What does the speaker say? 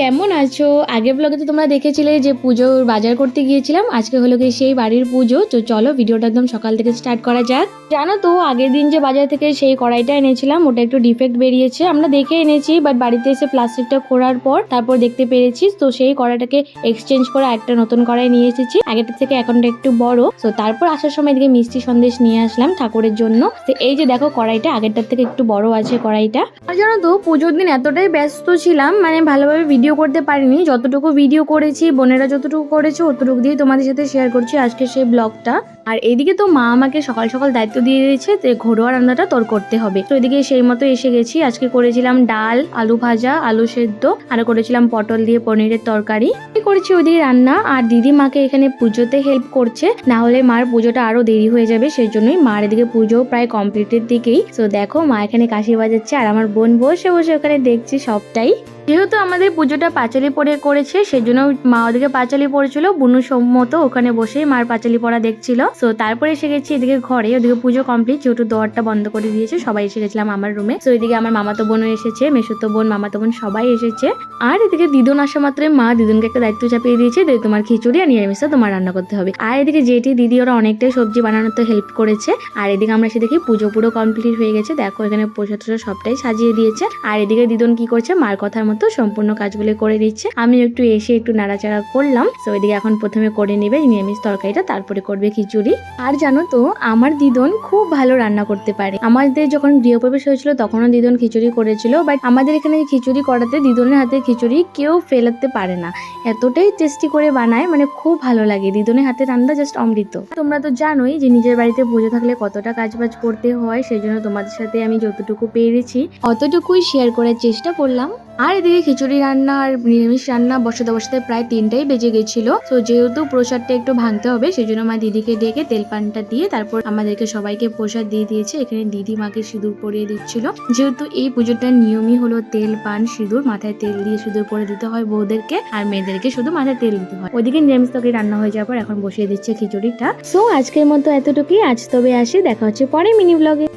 কেমন আছো? আগের ব্লগে তো তোমরা দেখেছিলে যে পুজোর বাজার করতে গিয়েছিলাম। আজকে হলো গিয়ে সেই বাড়ির পুজো। তো চলো ভিডিওটা একদম সকাল থেকে স্টার্ট করা যাক। জানো তো আগের দিন যে বাজার থেকে সেই কড়াইটা এনেছিলাম ওটা একটু ডিফেক্ট বেরিয়েছে। আমরা দেখে এনেছি, বাট বাড়িতে এসে প্লাস্টিকটা খোলার পর তারপর দেখতে পেরেছি। তো সেই কড়াইটাকে এক্সচেঞ্জ করে একটা নতুন কড়াই নিয়ে এসেছি। আগেরটা থেকে এখনটা একটু বড়। তো তারপর আসার সময় এদিকে মিষ্টি সন্দেশ নিয়ে আসলাম ঠাকুরের জন্য। তো এই যে দেখো কড়াইটা আগেরটার থেকে একটু বড় আছে কড়াইটা। আর জানো তো পুজোর দিন এতটাই ব্যস্ত ছিলাম, মানে ভালোভাবে ভিডিও করতে পারিনি। যতটুকু ভিডিও করেছি, বোনেরা যতটুকু করেছে অতটুকু দিয়ে তোমাদের সাথে শেয়ার করছি আজকে সেই ব্লগটা। আর এইদিকে তো মা আমাকে সকাল সকাল দায়িত্ব দিয়ে দিয়েছে যে ঘরোয়া রান্নাটা তোর করতে হবে। তো এদিকে সেই মতো এসে গেছি। আজকে করেছিলাম ডাল, আলু ভাজা, আলু সেদ্ধ, আর করেছিলাম পটল দিয়ে পনিরের তরকারি করেছি ওদিকে রান্না। আর দিদি মাকে এখানে পুজোতে হেল্প করছে, না হলে মার পুজোটা আরো দেরি হয়ে যাবে। সেই জন্যই মার এদিকে পুজো প্রায় কমপ্লিটের দিকেই। তো দেখো মা এখানে কাশি বাজাচ্ছে আর আমার বোন বসে বসে ওখানে দেখছি সবটাই। যেহেতু আমাদের পুজোটা পাঁচালি পরে করেছে সেজন্য মা ওদিকে পাঁচালি পড়েছিল, বুনু সম্মত ওখানে বসেই মার পাঁচালি পড়া দেখছিল। তো তারপরে এসে গেছি এদিকে ঘরে। ওদিকে পুজো কমপ্লিট, যেহেতু দরটা বন্ধ করে দিয়েছে সবাই এসে গেছিলাম আমার রুমে। তো এদিকে আমার মামাতো বোনও এসেছে, মেসোতো বোন, মামাতো বোন সবাই এসেছে। আর এদিকে দিদুন আসা মাত্রই মা দিদুনকে একটা দায়িত্ব চাপিয়ে দিয়েছে যে তোমার খিচুড়ি আর নিরামিষটা তোমার রান্না করতে হবে। আর এদিকে জেঠি দিদি ওরা অনেকটাই সবজি বানানোতে হেল্প করেছে। আর এদিকে আমরা এসে দেখি পুজো পুরো কমপ্লিট হয়ে গেছে। দেখো এখানে প্রসাদ সবটাই সাজিয়ে দিয়েছে। আর এদিকে দিদুন কি করছে, মার কথার মতো সম্পূর্ণ কাজগুলো করে দিচ্ছে। আমি একটু এসে একটু নাড়াচাড়া করলাম। তো এদিকে এখন প্রথমে করে নেবে নিরামিষ তরকারিটা, তারপরে করবে খিচুড়ি। আর জানো তো আমার দিদুন খুব ভালো রান্না করতে পারে। আমাদের যখন গৃহপ্রবেশ হয়েছিল তখনও দিদুন খিচুড়ি করেছিল, বাট আমাদের এখানে খিচুড়ি করাতে দিদুনের হাতে খিচুড়ি কেউ ফেলাতে পারে না। এতটাই টেস্টি করে বানায়, মানে খুব ভালো লাগে। দিদুনের হাতে রান্না জাস্ট অমৃত। তোমরা তো জানোই যে নিজের বাড়িতে পুজো থাকলে কতটা কাজবাজ করতে হয়, সেই জন্য তোমাদের সাথে আমি যতটুকু পেরেছি অতটুকুই শেয়ার করার চেষ্টা করলাম। আর এদিকে খিচুড়ি রান্না আর নিরামিষ রান্না বসাতে বসাতে প্রায় 3টাই বেজে গেছিল। তো যেহেতু প্রসাদটা একটু ভাঙতে হবে সেই জন্য মা দিদিকে ডেকে তেল পানটা দিয়ে তারপর আমাদেরকে সবাইকে প্রসাদ দিয়ে দিয়েছে। এখানে দিদি মাকে সিঁদুর পরিয়ে দিচ্ছিল, যেহেতু এই পুজোটার নিয়মই হলো তেল পান সিঁদুর, মাথায় তেল দিয়ে সিঁদুর পরে দিতে হয় বউদেরকে, আর মেয়েদেরকে শুধু মাথায় তেল দিতে হয়। ওদিকে নিরামিষ তরকারি রান্না হয়ে যাওয়ার পর এখন বসিয়ে দিচ্ছে খিচুড়িটা। সো আজকের মতো এতটুকুই। আজ তবে আসি, দেখা হচ্ছে পরে মিনি ব্লগে।